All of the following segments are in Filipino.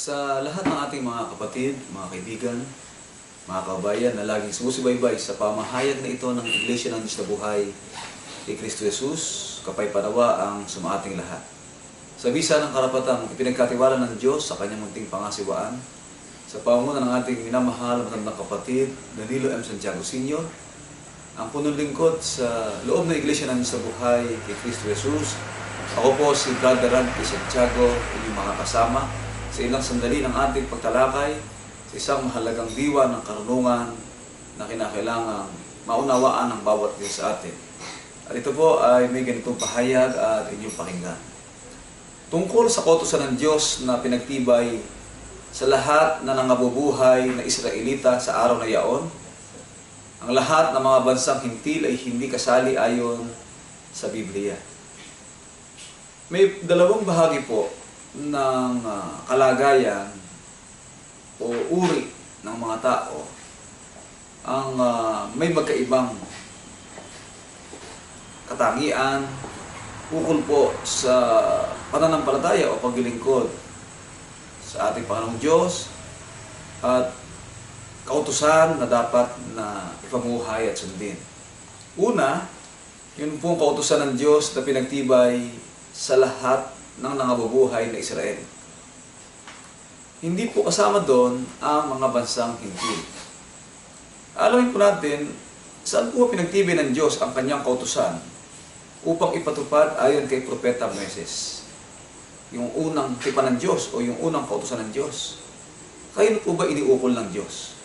Sa lahat ng ating mga kapatid, mga kaibigan, mga kabayan na laging sumusubaybay sa pamahayag na ito ng Iglesia ng Diyos na Buhay kay Kristo Jesus, kapaypanawa ang sumaating lahat. Sa bisa ng karapatang ipinagkatiwala ng Diyos sa kanyang munting pangasiwaan, sa pamumuno ng ating minamahal matandang kapatid, Danilo M. Santiago Sr., ang punong lingkod sa loob ng Iglesia ng Diyos na Buhay kay Kristo Jesus. Ako po si Brother Randy Santiago, inyong makakasama sa ilang sandali ng ating pagtalakay sa isang mahalagang diwa ng karunungan na kinakailangang maunawaan ng bawat isa sa atin. At ito po ay may ganitong pahayag at inyong pakinggan. Tungkol sa kautusan ng Diyos na pinagtibay sa lahat na nangabubuhay na Israelita sa araw na yaon, ang lahat ng mga bansang hintil ay hindi kasali ayon sa Biblia. May dalawang bahagi po ng kalagayan o uri ng mga tao ang may magkaibang katangian ukol po sa pananampalataya o paglilingkod sa ating Panginoong Diyos at kautusan na dapat na ipamuhay at sundin. Una, yun pong kautusan ng Diyos na pinagtibay sa lahat ng nangabubuhay na Israel. Hindi po kasama doon ang mga bansang hintil. Alamin po natin, saan po pinagtibay ng Diyos ang kanyang kautusan upang ipatupad ayon kay Propeta Moises? Yung unang tipan ng Diyos o yung unang kautusan ng Diyos. Kayo po ba iniukol ng Diyos?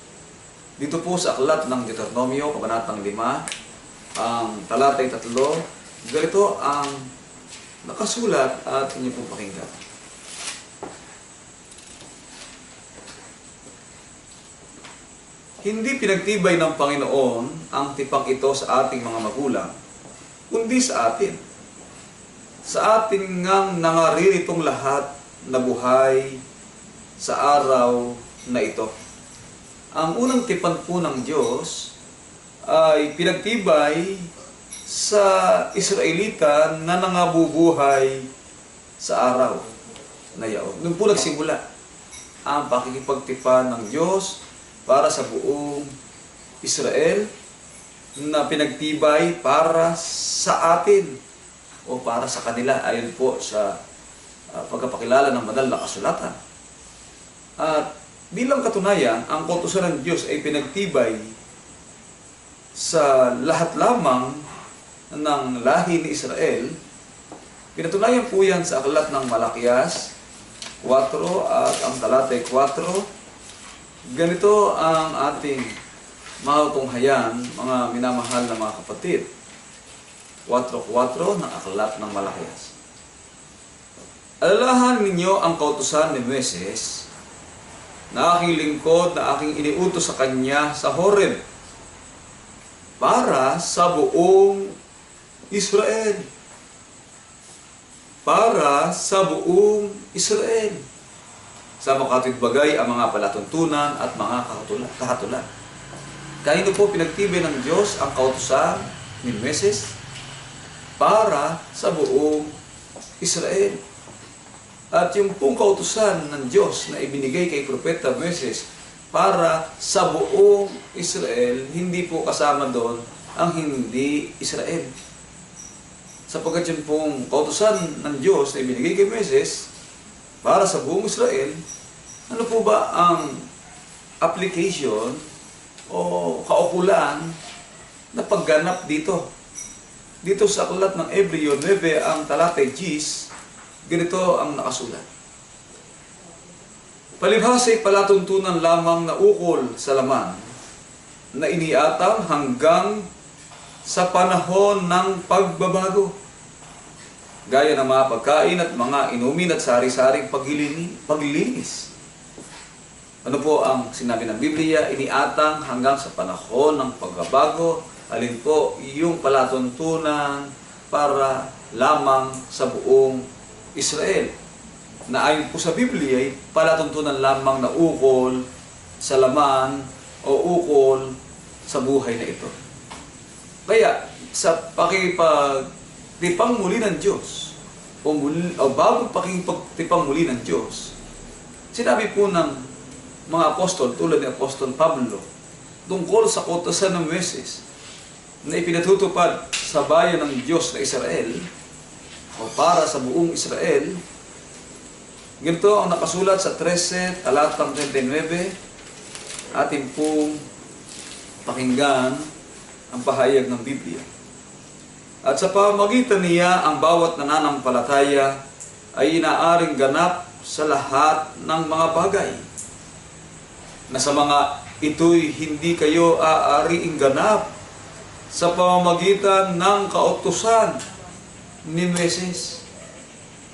Dito po sa aklat ng Deuteronomio, kabanatang 5, ang talatay 3, ganito ang nakasulat at inyo pong pakinggan. Hindi pinagtibay ng Panginoon ang tipang ito sa ating mga magulang, kundi sa atin. Sa atin ngang nangarirитong lahat na buhay sa araw na ito. Ang unang tipan po ng Diyos ay pinagtibay sa Israelita na nangabubuhay sa araw na yaon. Doon po nagsimula ang pakikipagtipan ng Diyos para sa buong Israel na pinagtibay para sa atin o para sa kanila ayon po sa pagkapakilala ng banal na kasulatan. At bilang katunayan, ang kautusan ng Diyos ay pinagtibay sa lahat lamang ng lahi ni Israel. Pinatunayan po yan sa aklat ng Malakias 4 at ang talatay 4. Ganito ang ating matunghayan, mga minamahal na mga kapatid. 4:4 ng aklat ng Malakias. Alalahan ninyo ang kautusan ni Moises na aking lingkod na aking iniutos sa kanya sa Horeb para sa buong Israel. Para sa buong Israel. Sa makatwidbagay ang mga palatuntunan at mga kahatulan. Kanino po pinagtibay ng Diyos ang kautusan ni Moises? Para sa buong Israel. At yung pong kautusan ng Diyos na ibinigay kay Propeta Moises para sa buong Israel, hindi po kasama doon ang hindi Israel. Sapagkat yung pong kautusan ng Diyos na ibinigay kay Moises para sa buong Israel, ano po ba ang application o kaukulan na pagganap dito? Dito sa aklat ng Hebreo 9, ang talatay 10, ganito ang nakasulat. Palibhasa'y palatuntunan lamang na ukol sa laman na iniatang hanggang sa panahon ng pagbabago. Gaya ng mga pagkain at mga inumin at sari-saring paglilinis. Ano po ang sinabi ng Biblia? Iniatang hanggang sa panahon ng pagbabago. Alin po yung palatuntunan para lamang sa buong Israel. Na ayon po sa Biblia ay palatuntunan lamang na ukol sa laman o ukol sa buhay na ito. Kaya sa pakipagtipang muli ng Diyos o bagong pakipagtipang muli ng Diyos, Sinabi po ng mga apostol, tulad ni Apostol Pablo, tungkol sa kautusan ng Moises na ipinatutupad sa bayan ng Diyos na Israel o para sa buong Israel. Ganito ang nakasulat sa 13, talatang 39, ating pong pakinggan ang pahayag ng Biblia. At sa pamamagitan niya, ang bawat nananampalataya ay inaaring ganap sa lahat ng mga bagay, na sa mga ito'y hindi kayo aariing ganap sa pamamagitan ng kautusan ni Moises.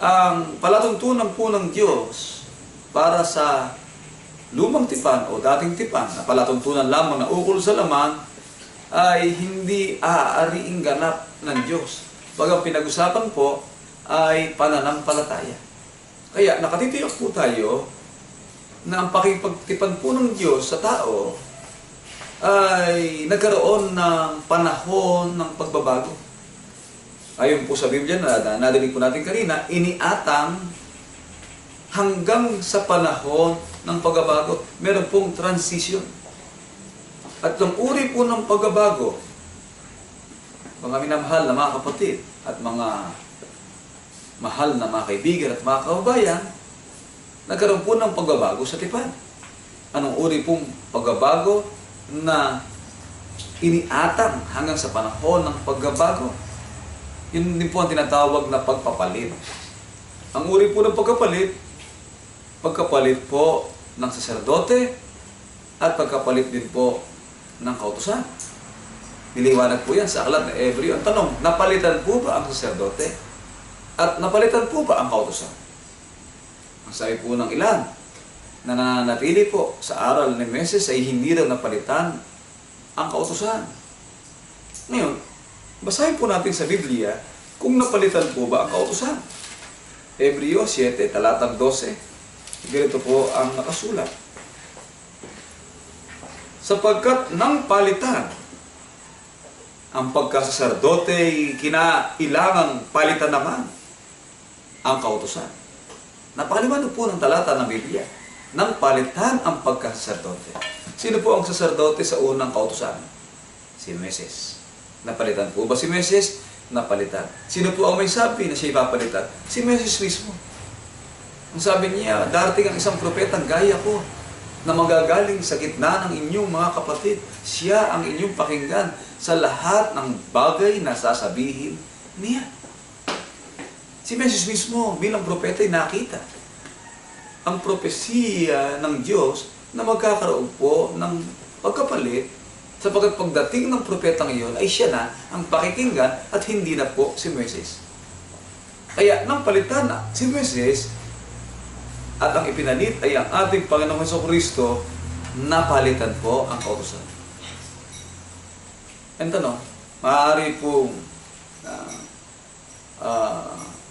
Ang palatuntunan po ng Diyos para sa lumang tipan o dating tipan na palatuntunan lamang na ukol sa laman ay hindi aariing ganap ng Diyos. Bagang pinag-usapan po ay pananampalataya. Kaya nakatitiyak po tayo na ang pakipagtipan po ng Diyos sa tao ay nagkaroon ng panahon ng pagbabago. Ayon po sa Biblia na narinig po natin kanina, iniatang hanggang sa panahon ng pagbabago. Meron pong transition. At ang uri po ng pagbabago, mga minamahal na mga kapatid at mga mahal na mga kaibigan at mga kababayan, nagkaroon po ng pagbabago sa tipan. Anong uri pong pagbabago na iniatang hanggang sa panahon ng pagbabago? Yun din po ang tinatawag na pagpapalit. Ang uri po ng pagkapalit po ng saserdote at pagkapalit din po ng kautusan. Niliwanag po yan sa aklat na Hebreo. Ang tanong, napalitan po ba ang saserdote? At napalitan po ba ang kautusan? Ang sabi po ng ilan, na nananatili po sa aral ni Moises ay hindi raw napalitan ang kautusan. Ngayon, basahin po natin sa Biblia kung napalitan po ba ang kautusan. Hebreo 7, talatang 12. Ganito po ang nakasulat. Sapagkat nang palitan ang pagkasaserdote, kinailangang palitan naman ang kautusan. Napakaliwanag po ng talata ng Biblia. Nang palitan ang pagkasaserdote. Sino po ang saserdote sa unang kautusan? Si Moises. Napalitan po ba si Moises? Napalitan. Sino po ang may sabi na siya ipapalitan? Si Moises mismo. Ang sabi niya, darating ang isang propetang gaya ko na magagaling sa gitna ng inyong mga kapatid. Siya ang inyong pakinggan sa lahat ng bagay na sasabihin niya. Si Moises mismo bilang propeta ay nakita ang propesiya ng Diyos na magkakaroon po ng pagkapalit, sapagkat pagdating ng propetang iyon ay siya na ang pakikinggan at hindi na po si Moises. Kaya nang palitan na si Moises at ang ipinalit ay ang ating Panginoong Jesucristo, napalitan po ang kautusan. Ang tanong, maaari pong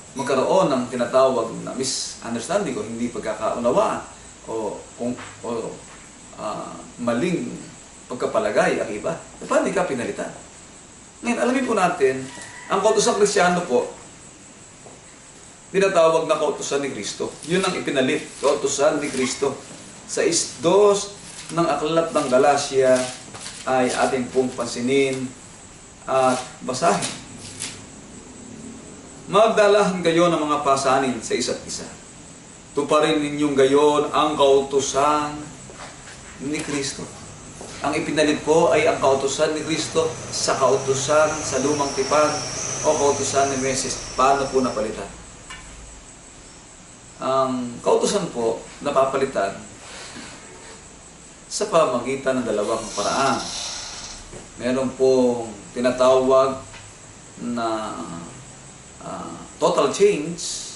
magkaroon ng tinatawag na misunderstanding o hindi pagkakaunawaan o maling pagkapalagay ang iba. Paano ka pinalitan? Ngayon, alamin po natin, ang kautusang Kristiyano po, tinatawag na kautusan ni Kristo. Yun ang ipinalit, kautusan ni Kristo. Sa 2 ng aklat ng Galacia ay ating pong pansinin at basahin. Magdalahan kayo ng mga pasanin sa isa't isa. Tuparin ninyong gayon ang kautusan ni Kristo. Ang ipinalit po ay ang kautusan ni Kristo sa kautusan sa lumang tipan o kautusan ni Moises. Paano po napalitan? Ang kautusan po napapalitan sa pamamagitan ng dalawang paraan. Meron pong tinatawag na total change.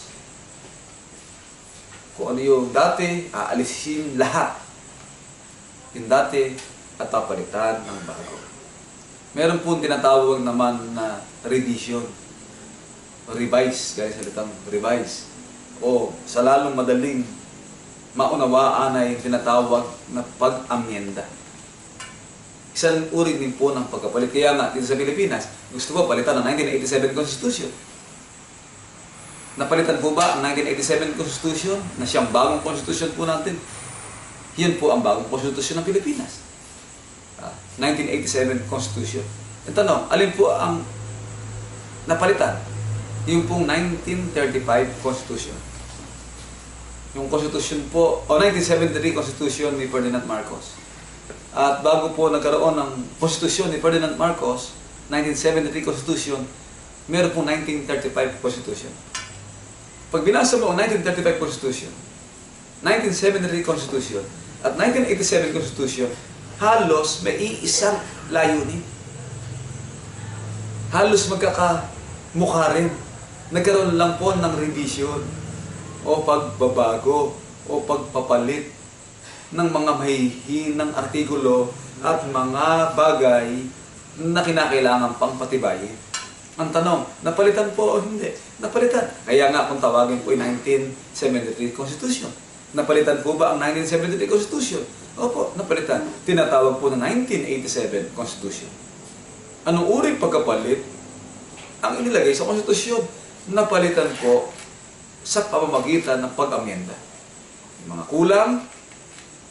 Kung ano yung dati, aalisin lahat. Yung dati, at papalitan ng bago. Meron po tinatawag naman na revision. Revise, guys, salitang revise. O sa lalong madaling maunawaan ay tinatawag na pag-amyenda. Isang uri din po ng pagkapalit. Kaya nga, dito sa Pilipinas, gusto ko palitan ng 1987 Constitution. Napalitan po ba ang 1987 Constitution na siyang bagong Constitution po natin? Yan po ang bagong Constitution ng Pilipinas. 1987 Constitution. Ang tanong, alin po ang napalitan? Yung pong 1935 Constitution. Yung Constitution po, o 1973 Constitution ni Ferdinand Marcos. At bago po nagkaroon ng Constitution ni Ferdinand Marcos, 1973 Constitution, meron pong 1935 Constitution. Pag binasa mo ang 1935 Constitution, 1973 Constitution, at 1987 Constitution, halos may iisang layunin. Halos magkakamukha rin. Nagkaroon lang po ng revision o pagbabago o pagpapalit ng mga mahihinang artikulo at mga bagay na kinakailangan pang patibayin. Ang tanong, napalitan po o hindi? Napalitan. Kaya nga kung tawagin po yung 1973 Constitution. Napalitan po ba ang 1973 Constitution? Opo, napalitan. Tinatawag po na 1987 Constitution. Anong uring pagkapalit ang inilagay sa Constitution? Napalitan po sa pamamagitan ng pag-amyenda. Yung mga kulang,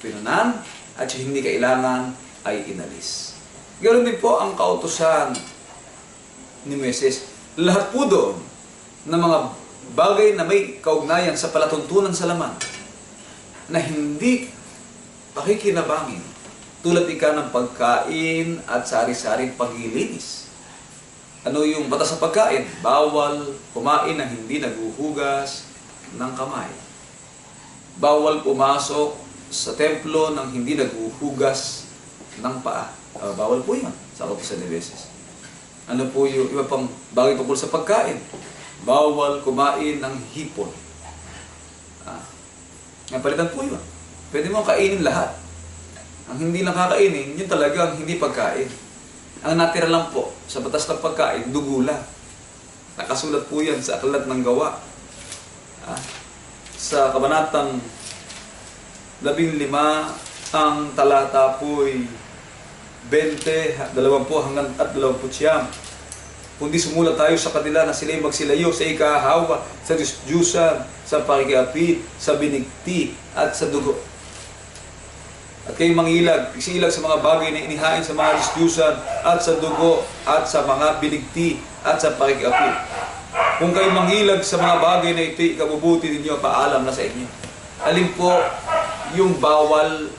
pinunan, at yung hindi kailangan ay inalis. Ganoon din po ang kautusan ni Moises. Lahat po doon ng mga bagay na may kaugnayan sa palatuntunan sa laman na hindi pakikinabangin tulad ika ng pagkain at sari-saring paglilinis. Ano yung batas sa pagkain? Bawal kumain ng hindi naguhugas ng kamay. Bawal pumasok sa templo ng hindi naghuhugas ng paa. Bawal po yun sa kautusan ni Moises. Ano po yung iba pang bagay tungkol sa pagkain? Bawal kumain ng hipon. Napalitan po yun. Pwede mo kainin lahat. Ang hindi lang kakainin, yun talagang hindi pagkain. Ang natira lang po sa batas ng pagkain, dugo lang. Nakasulat po yan sa Aklat ng Gawa. Sa kabanatang 15, ang talata po'y 20, 20 hanggang 29. Kundi sumulat tayo sa kanila na sila'y magsilayo sa ikahawa, sa Diyos-Diyusan, sa pakikiapid, sa binigti, at sa dugo. At kayo mangilag, isilag sa mga bagay na inihain sa mga Diyos-Diyusan, at sa dugo, at sa mga binigti, at sa pakikiapid. Kung kayo mangilag sa mga bagay na ito'y ikabubuti ninyo, paalam na sa inyo. Alin po yung bawal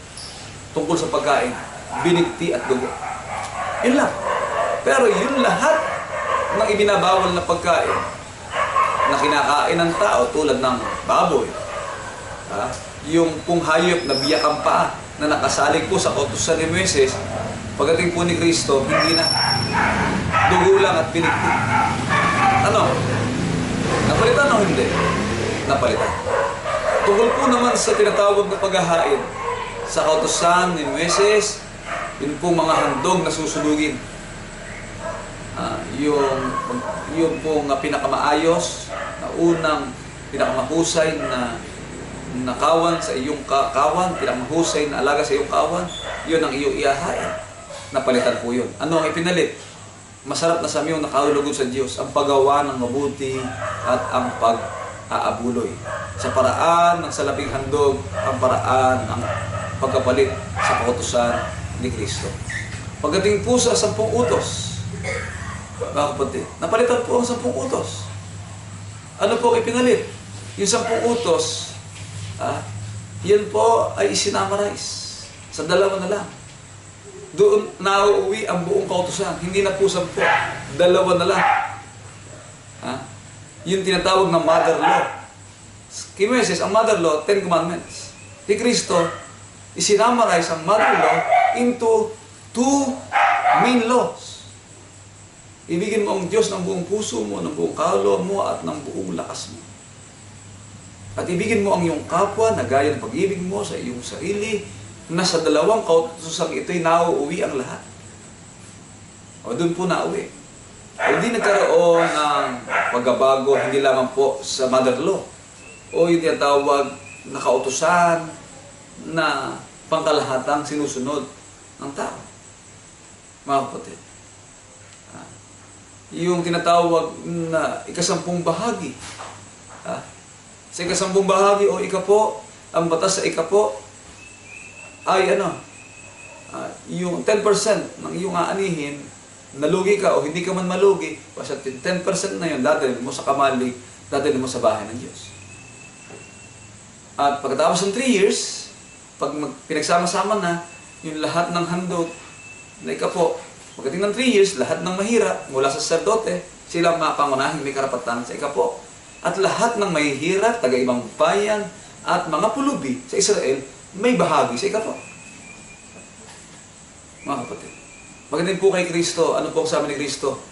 tungkol sa pagkain, binigti at dugo. Yun lang. Pero yun lahat ng ibinabawal na pagkain na kinakain ng tao tulad ng baboy, yung pong hayop na biyak ang paa na nakasalig po sa kautusan ni Moises, pagdating po ni Kristo, hindi na. Dugo lang at binigti. Ano? Napalitan o hindi? Napalitan. Tungkol po naman sa tinatawag na paghahain sa kautusan ni Moises, yun po mga handog na susunugin. Yung pong pinakamaayos, na unang pinakamahusay na nakawan sa iyong kawan, pinakamahusay na alaga sa iyong kawan, yun ang iyong ihahain. Napalitan po yun. Ano ang ipinalit? Masarap na sa aming nakahulugod sa Diyos, ang paggawa ng mabuti at ang pag-aabuloy. Sa paraan ng salaping handog, ang paraan ng pagkapalit sa kautusan ni Kristo. Pagdating po sa 10 utos, mga kapatid, napalitan po ang 10 utos. Ano po ipinalit? Yung 10 utos, yan po ay isinamarize sa 2 na lang. Doon nauuwi ang buong kautusan. Hindi na po 10, 2 na lang. Yung tinatawag na mother law. Kay Moises, ang mother law, 10 commandments. Kay Kristo, isinamarize ang mother law into 2 main laws. Ibigin mo ang Diyos ng buong puso mo, ng buong kaluluwa mo, at ng buong lakas mo. At ibigin mo ang iyong kapwa na gaya ng pag-ibig mo sa iyong sarili, na sa 2 kautusang ito'y nauuwi ang lahat. O doon po nauwi. O di nagkaroon ng pagbabago, hindi lamang po sa mother law, o yung tinatawag na kautusan na pangkalahatang sinusunod ng tao. Mga kapatid, yung tinatawag na ika-10 bahagi Ha? Sa ika-10 bahagi o ika-10, ang batas sa ika-10 ay yung 10% ng iyong aanihin, nalugi ka o hindi ka man malugi, basta 10% na yun, dadalhin mo sa kamalig, dadalhin mo sa bahay ng Diyos. At pagkatapos ng 3 years, pag pinagsama-sama na yung lahat ng handog na ika-10, pagdating ng 3 years, lahat ng mahirap mula sa sacerdote, sila ang mga pangunahing may karapatan sa ika-10. At lahat ng mahihirap, taga-ibang bayan, at mga pulubi sa Israel, may bahagi sa ika-10. Mga kapatid, magaling po kay Kristo, ano po ang sabi ni Kristo?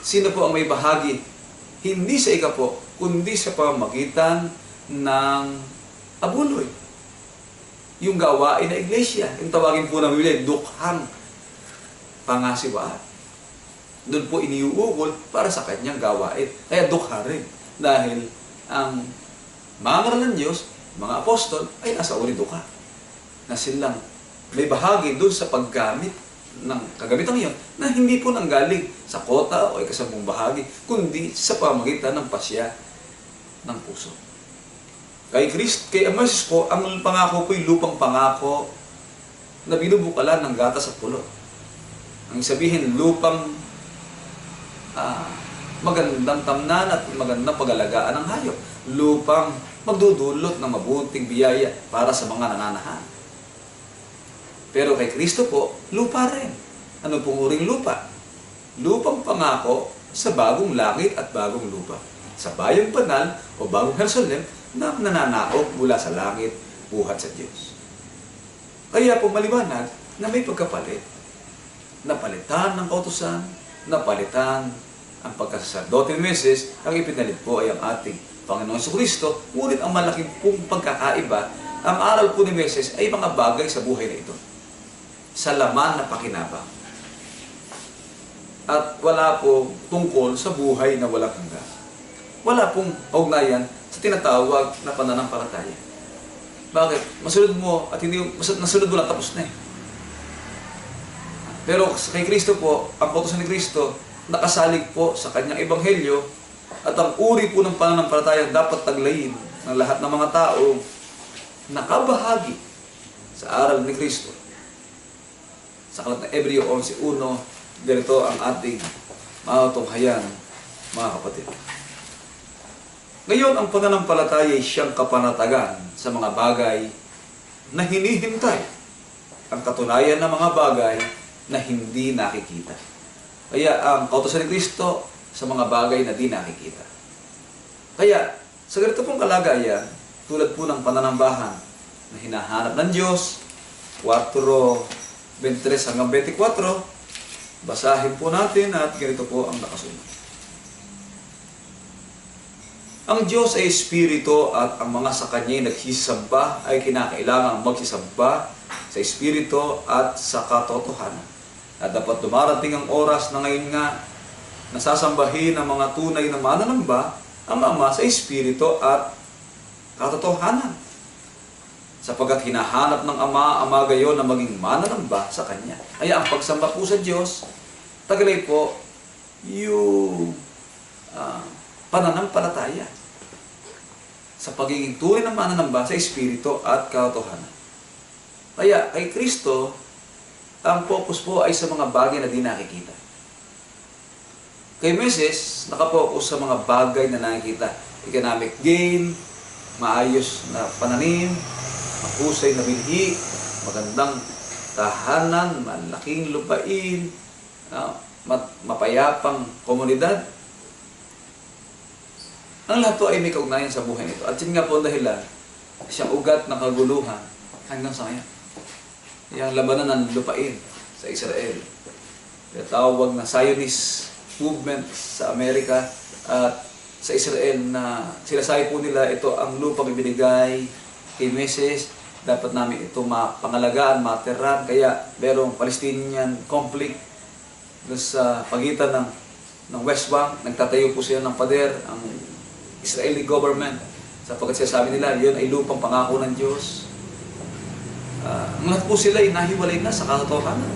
Sino po ang may bahagi? Hindi sa ika-10, kundi sa pamamagitan ng abuloy. Yung gawain na iglesia, yung tawagin po ng Biblia, dukhang pangasiwaan. Doon po iniuugol para sa kanyang gawain. Kaya dukha rin. Dahil ang mga ngaral ng Diyos, mga apostol, ay nasa uri dukha. Na silang may bahagi doon sa paggamit ng kagamitan iyon na hindi po nanggaling sa kota o ika-10 bahagi, kundi sa pamagitan ng pasya ng puso. Kay Moises po, ang pangako po ay lupang pangako na binubukalan ng gatas at pulo. Ang sabihin, lupang magandang tamnan at magandang pag-alagaan ng hayop. Lupang magdudulot ng mabuting biyaya para sa mga nananahan. Pero kay Kristo po, lupa rin. Ano pong uring lupa? Lupang pangako sa bagong langit at bagong lupa. Sa bayang banal o bagong Jerusalem na nananaog mula sa langit buhat sa Diyos. Kaya po maliwanag na may pagkapalit. Napalitan ng kautusan, napalitan ang pagkasaserdote ni Moises, ang ipinalit po ay ang ating Panginoong Jesucristo. Ngunit ang malaking pong pagkakaiba, ang aral po ni Moises ay mga bagay sa buhay na ito. Sa laman na pakinabang. At wala po tungkol sa buhay na walang hanggan. Wala pong ugnayan sa tinatawag na pananampalataya. Bakit? Masunod mo at hindi nasunod mo lang, tapos na eh. Pero kay Kristo po, ang kautusan ni Kristo, nakasalig po sa kanyang ebanghelyo at ang uri po ng pananampalataya dapat taglayin ng lahat ng mga tao nakabahagi sa aral ni Kristo. Sa kalat ng Hebreo 11:1, ganito ang ating matunghayan, mga kapatid. Ngayon, ang pananampalataya ay siyang kapanatagan sa mga bagay na hinihintay, ang katunayan ng mga bagay na hindi nakikita. Kaya ang kautusan ni Kristo sa mga bagay na di nakikita. Kaya, sa ganito pong kalagayan, tulad po ng pananambahan na hinahanap ng Diyos, 4:23 hanggang 24, basahin po natin at ganito po ang nakasunod. Ang Diyos ay Espiritu at ang mga sa Kanya'y nagsisamba ay kinakailangang magsisamba sa Espiritu at sa katotohanan. At dapat dumarating ang oras na ngayon nga nasasambahin ang mga tunay na mananamba ang Ama sa Espiritu at katotohanan. Sapagkat hinahanap ng Ama ang mga gayon na maging mananamba sa Kanya. Kaya ang pagsamba po sa Diyos, tagalay po yung pananampalataya sa pagiging tunay na mananamba sa Espiritu at katotohanan. Kaya kay Kristo, ang focus po ay sa mga bagay na di nakikita. Kay Moises, nakapokus sa mga bagay na nakikita. Economic gain, maayos na pananim, mahusay na bilhi, magandang tahanan, malaking lupain, mapayapang komunidad. Ang lahat po ay may kaugnayan sa buhay nito. At yun nga po dahilan, siyang ugat ng kaguluhan hanggang sa ngayon. Yung labanan ng lupain sa Israel. Yung tawag na Zionist movement sa Amerika at sa Israel na sinasabi po nila ito ang lupang ibinigay kay Moises. Dapat namin ito mapangalagaan, materan. Kaya merong Palestinian conflict sa pagitan ng West Bank. Nagtatayo po sila ng pader, ang Israeli government. Sapagkat sinasabi nila, yun ay lupang pangako ng Diyos. Ang lahat po sila ay nahiwalay na sa katotohanan.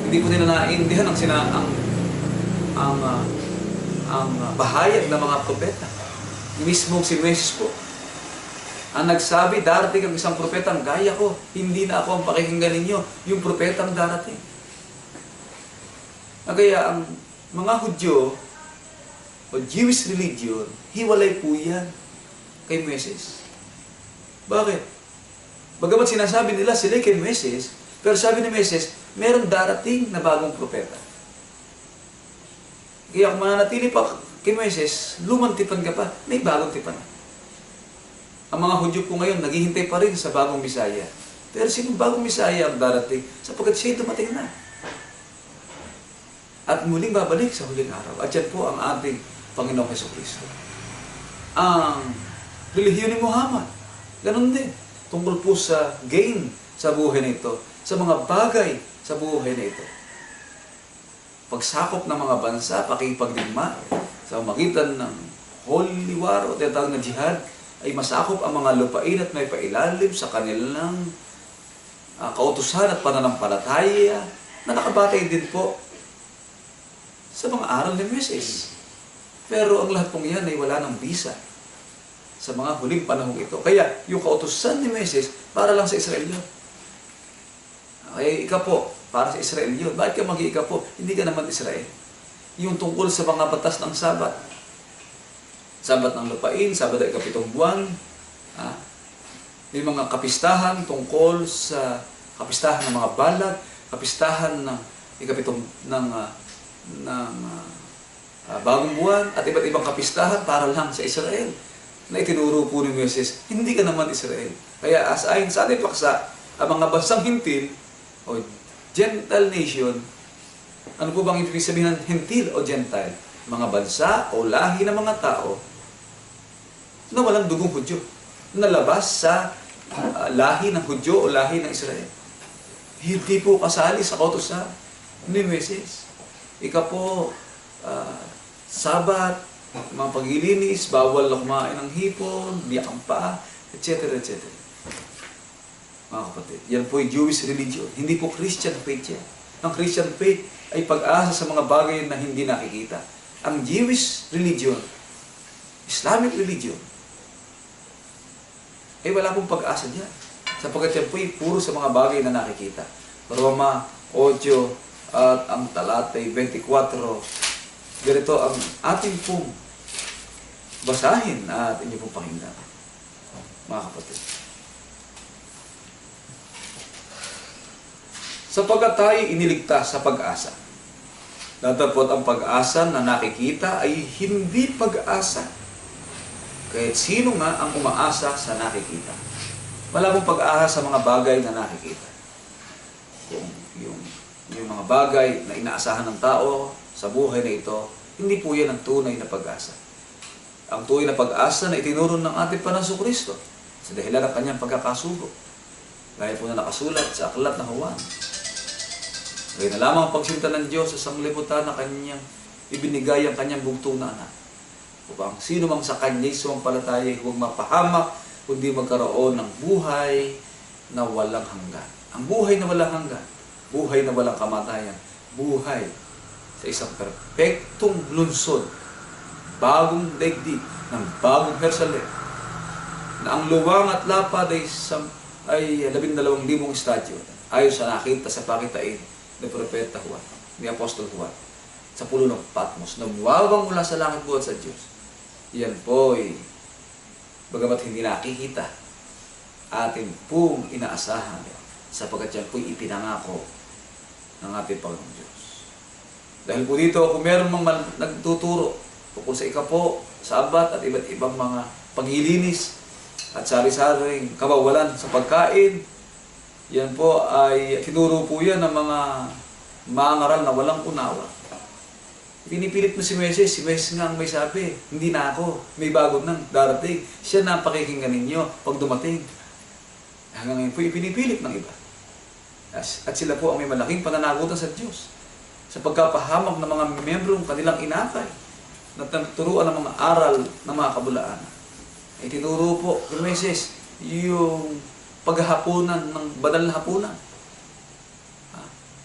Hindi po nila naiintindihan ang bahayag ng mga propeta. Mismo si Moises po ang nagsabi, darating ang isang propetang gaya ko, hindi na ako ang pakikinggan ninyo, yung propetang darating. Kaya ang mga Hudyo o Jewish religion, hiwalay po yan kay Moises. Bakit? Bagamat sinasabi nila sila kay Moises, pero sabi ni Moises, meron darating na bagong propeta. Kaya kung mananatili pa kay Moises, lumang tipan ka pa, may bagong tipan. Ang mga Hudyo po ngayon, naghihintay pa rin sa bagong Bisaya. Pero sino bagong Bisaya ang darating? Sapagkat siya dumating na. At muling babalik sa huling araw. At yan po ang ating Panginoong Jesucristo. Ang relihiyon ni Muhammad, ganun din. Tungkol po sa gain sa buhay na ito, sa mga bagay sa buhay na ito. Pagsakop ng mga bansa, pakipagdigma, sa magitan ng Holy War o tinatawag na jihad, ay masakop ang mga lupain at may pailalim sa kanilang kautusan at pananampalataya na nakabatay din po sa mga aral ni Moises. Pero ang lahat pong yan ay wala ng bisa sa mga huling panahong ito. Kaya yung kautusan ni Moises para lang sa Israel yun. Kaya ikaw po, para sa Israel yun. Bakit ka mag-iika po? Hindi ka naman Israel. Yung tungkol sa mga batas ng Sabat. Sabat ng lupain, Sabat ng ikapitong buwan. May mga kapistahan tungkol sa kapistahan ng mga balag, kapistahan ng ikapitong ng bagong buwan, at iba't ibang kapistahan para lang sa Israel na itinuro po ni Moises. Hindi ka naman Israel. Kaya ayon sa ating paksa, ang mga bansang hintil o Gentile nation, ano po bang ibig sabihin ng hintil o Gentile? Mga bansa o lahi ng mga tao na walang dugong Hudyo, nalabas sa lahi ng Hudyo o lahi ng Israel. Hindi po kasali sa kautusan ni Moises. Ika po, Sabat, mga paglilinis, bawal na kumain ng hipon, biyak ang paa, etc. etc. Mga kapatid, yan po ay Jewish religion. Hindi po Christian faith yan. Ang Christian faith ay pag-asa sa mga bagay na hindi nakikita. Ang Jewish religion, Islamic religion, ay wala pong pag-asa dyan. Sapagkat yan po ay puro sa mga bagay na nakikita. Roma 8 at ang talatay 24. Ganito ang ating pong basahin at inyo pong pakinggan. Mga kapatid. Sapagkat tayo iniligtas sa pag-asa. Datapot ang pag-asa na nakikita ay hindi pag-asa. Kahit sino nga ang umaasa sa nakikita. Wala pong pag-asa sa mga bagay na nakikita. Kung yung mga bagay na inaasahan ng tao sa buhay na ito, hindi po yan ang tunay na pag-asa. Ang tunay na pag-asa na itinuro ng ating Panginoong Kristo sa dahilan ng kanyang pagkakasugo. Gaya po na nakasulat sa aklat na Juan. Gaya na lamang ang pagsinta ng Diyos sa sanglibutan na kanyang ibinigay ang kanyang bugtong na anak. Upang sino mang sa kanya'y sumampalataya huwag mapahamak, kundi magkaroon ng buhay na walang hanggan. Ang buhay na walang hanggan, buhay na walang kamatayan, buhay sa isang perpektong lunsod, bagong daigdig ng bagong Jerusalem, na ang luwang at lapad ay 12,000 estadyo, ayon sa nakita sa pakitain ni Propeta Juan, ni Apostol Juan, sa pulo ng Patmos, na buwawang mula sa langit buhat sa Diyos. Yan po ay, bagamat hindi nakikita, atin pong inaasahan, sapagkat yan po'y ipinangako ng ating Panginoong Diyos. Dahil po dito, kung meron mang nagtuturo tungkol sa ikapo, Sabat at iba't ibang mga paglilinis at sari-saring kawawalan sa pagkain, yan po ay tinuro po yan ng mga mangaral na walang unawa. Pinipilit mo si Moises nga ang may sabi, hindi na ako, may bago nang darating. Siya na ang pakikinggan ninyo pag dumating. Hanggang ngayon po ipinipilit ng iba. At sila po ang may malaking pananagutan sa Diyos. Sa pagkapahamak ng mga membrong kanilang inakay, na turuan ng mga aral ng mga kabulaan. Ay tinuro po kay Moises yung paghahaponan ng banal na hapunan.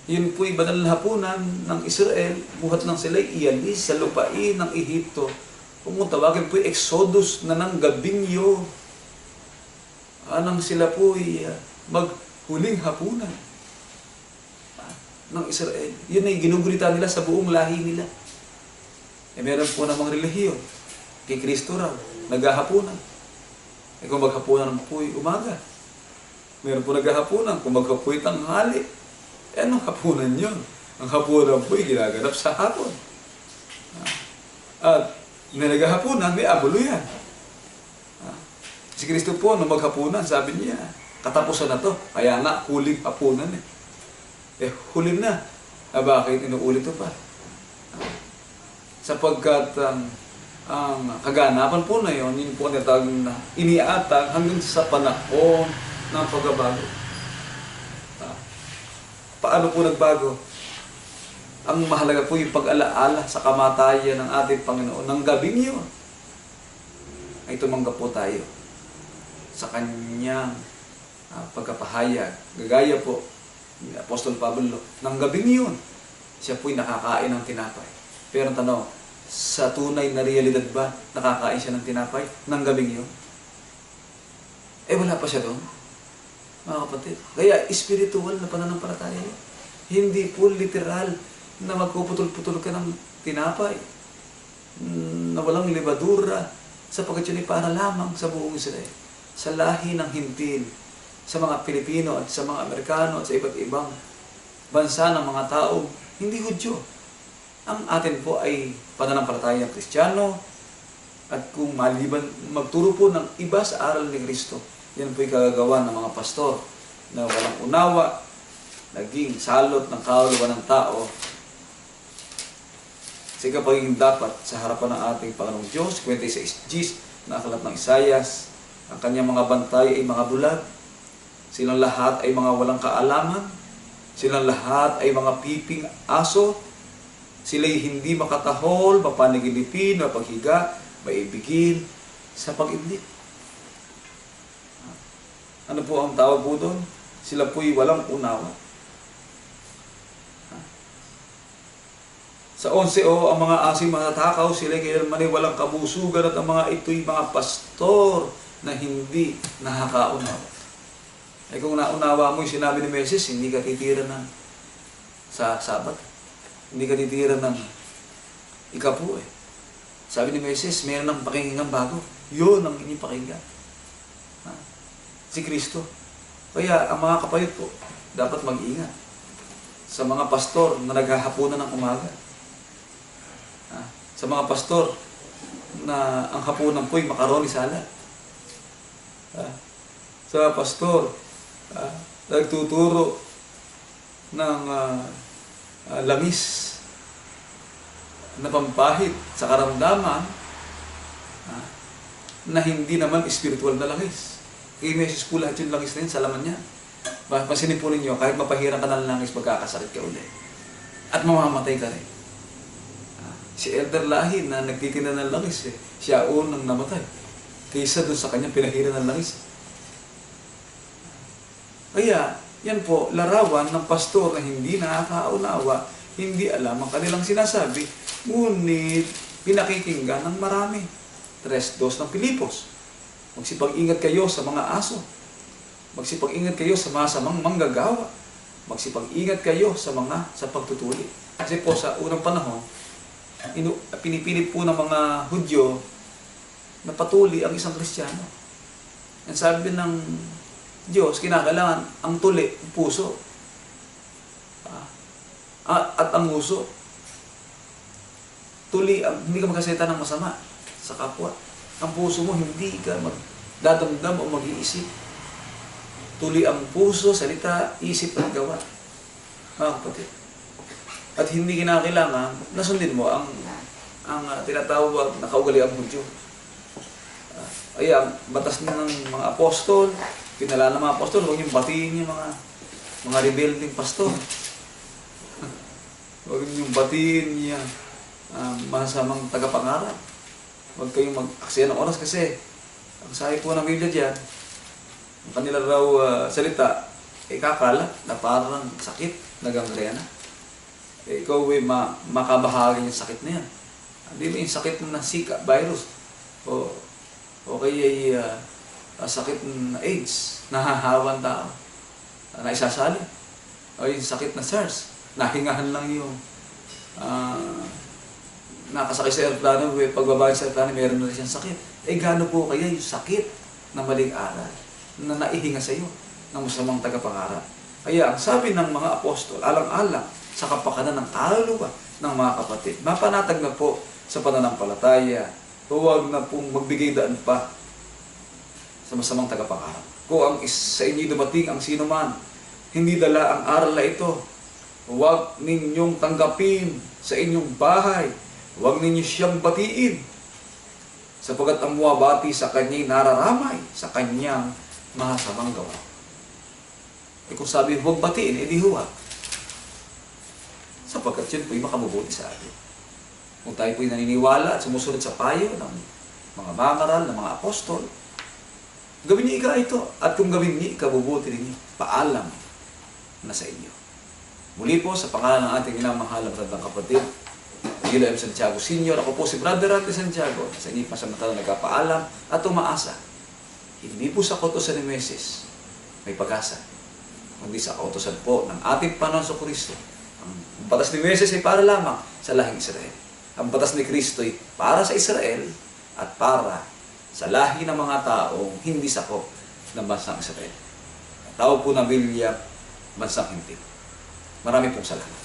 Yun po'y banal na hapunan ng Israel, buhat ng sila'y ialis sa lupain ng Ehipto Kung tawagin po Exodus na ng gabing yun, anang sila po maghuling hapunan ng Israel. Yun ay ginugulita nila sa buong lahi nila. Meron po namang relihiyon. Kay Kristo raw, naghahapunan. Kung maghapunan po umaga. Meron po naghahapunan. Kung maghapuy tanghali. Anong hapunan yun? Ang hapunan po ginaganap sa hapon. At naghahapunan, may abulo yan. Si Kristo po, nung maghapunan, sabi niya, katapusan na to. Kaya nga, huling hapunan huli na. Bakit inuulit ito pa? Sapagkat ang kaganapan po na yun po ang natawag na iniatag hanggang sa panahon ng pagbabago. Paano po nagbago? Ang mahalaga po yung pag-alaala sa kamatayan ng ating Panginoon ng gabing yun. Ay tumanggap po tayo sa kanyang pagkapahayag. Gagaya po ni Apostol Pablo, ng gabing yun, siya po'y nakakain ng tinapay. Pero ang tanong, sa tunay na realidad ba, nakakain siya ng tinapay ng gabing yun? Wala pa siya doon, mga kapatid. Kaya, spiritual na pananampalataya yun. Hindi po literal na magpuputol-putol ka ng tinapay na walang libadura, sapagkat yun ay para lamang sa buong Israel, sa lahi ng hintil, sa mga Pilipino at sa mga Amerikano at sa iba't ibang bansa ng mga tao, hindi Hudyo. Ang atin po ay pananampalataya ng Kristiyano, at kung maliban magturo po ng iba sa aral ni Kristo, yan po ay kagagawa ng mga pastor na walang unawa, naging salot ng kaluluwa ng tao. Sige pagiging dapat sa harapan ng ating Panginoong Diyos, 26 na aklat ng Isayas, ang kanyang mga bantay ay mga bulag. Silang lahat ay mga walang kaalaman. Silang lahat ay mga piping aso. Sila'y hindi makatahol, mapanigilipin, mapaghiga, maibigin sa pag-ibig. Ano po ang tawag po doon? Sila po'y walang unawa. Sa 11, ang mga asing matatakaw, sila'y kailanman ay walang kabusugan, at ang mga ito'y mga pastor na hindi nakakaunawa. Kung naunawa mo yung sinabi ni Moses, hindi ka titira sa Sabat. Hindi ka titira ng ikapu Sabi ni Moses, mayroon ng pakinggan bago. Yun ang inyong pakinggan. Si Kristo. Kaya ang mga kapatid po, dapat mag-ingat sa mga pastor na naghahapunan ng umaga. Sa mga pastor na ang hapunan po'y macaroni salad. Sa pastor, nagtuturo ng langis na pampahit sa karamdaman na hindi naman spiritual na langis. Kaya Moses po lahat yung langis na yun, sa laman niya. Pansinin po ninyo, kahit mapahirang ka ng langis, magkakasakit ka ulit. At mamamatay ka rin. Si Elder Lahi na nagtitinda ng langis, siya unang namatay. Kaysa dun sa kanyang pinahira ng langis. Kaya, yan po, larawan ng pastor na hindi nakakaunawa, hindi alam ang kanilang sinasabi, ngunit pinakikinggan ng marami. 3:2 ng Pilipos. Magsipag-ingat kayo sa mga aso. Magsipag-ingat kayo sa masamang manggagawa. Magsipag-ingat kayo sa pagtutuli. Kasi po sa unang panahon, pinipilit po ng mga Hudyo na patuli ang isang Kristiyano. Ang sabi ng Diyos, kinakailangan ang tuli, ang puso, at ang uso. Tuli, hindi ka magkasalita ng masama sa kapwa. Ang puso mo, hindi ka magdadamdam o mag-iisip. Tuli ang puso, salita, isip at gawa. Mga kapatid. At hindi kinakailangan, nasundin mo ang tinatawag na kaugaliang Hudyo. Ay, ang batas na ng mga apostol, pinala ng mga apostol, huwag niyong batiin yung mga rebelding pastor. Huwag niyong batiin yung masamang tagapangarap. Huwag kayong mag-aksaya ng oras kasi ang sabi po ng Biblia dyan, ang kanila raw salita, kakalat na parang sakit na gangrena. Ikaw ay makabahagi yung sakit na yan. Hindi mo yung sakit ng Zika, virus, o kaya sakit ng AIDS, nahahawan tao, na isasalin. O yung sakit na SARS, nahingahan lang yung nakasakay sa aeroplano, pagbabalik sa aeroplano, meron na rin siyang sakit. Gaano po kaya yung sakit na maling aral na naihinga sa iyo ng masamang tagapangarap? Kaya ang sabi ng mga apostol, alang-alang sa kapakanan ng kaluluwa ng mga kapatid, mapanatag na po sa pananampalataya, huwag na pong magbigay daan pa sa masamang tagapangarap. Kung ang sa inyo dumating ang sino man, hindi dala ang aral na ito, huwag ninyong tanggapin sa inyong bahay, huwag ninyo siyang batiin, sapagkat ang muwabati sa kanya'y nararamay sa kanyang masamang gawa. Kung sabi huwag batiin, edi huwag. Sapagkat yun po'y makabubuti sa atin. Kung tayo po'y naniniwala at sumusunod sa payo ng mga mangaral, ng mga apostol, gawin niyo ito. At kung gawin niyo, ikabubuti rin niyo. Paalam na sa inyo. Muli po, sa pangalan ng ating minamahal na matandang kapatid, Gila M. Santiago Sr., ako po si Brother Randy Santiago, sa inyo pasamantala nagkapaalam at umaasa. Hindi po sa kautusan ni Moises may pag-asa, kundi sa kautusan po ng ating Panginoon Kristo. Ang batas ni Moises ay para lamang sa lahing Israel. Ang batas ni Kristo ay para sa Israel at para sa lahi ng mga taong hindi sakop ng bansang Israel. Tao po ng Biblia, bansang hindi. Marami pong salamat.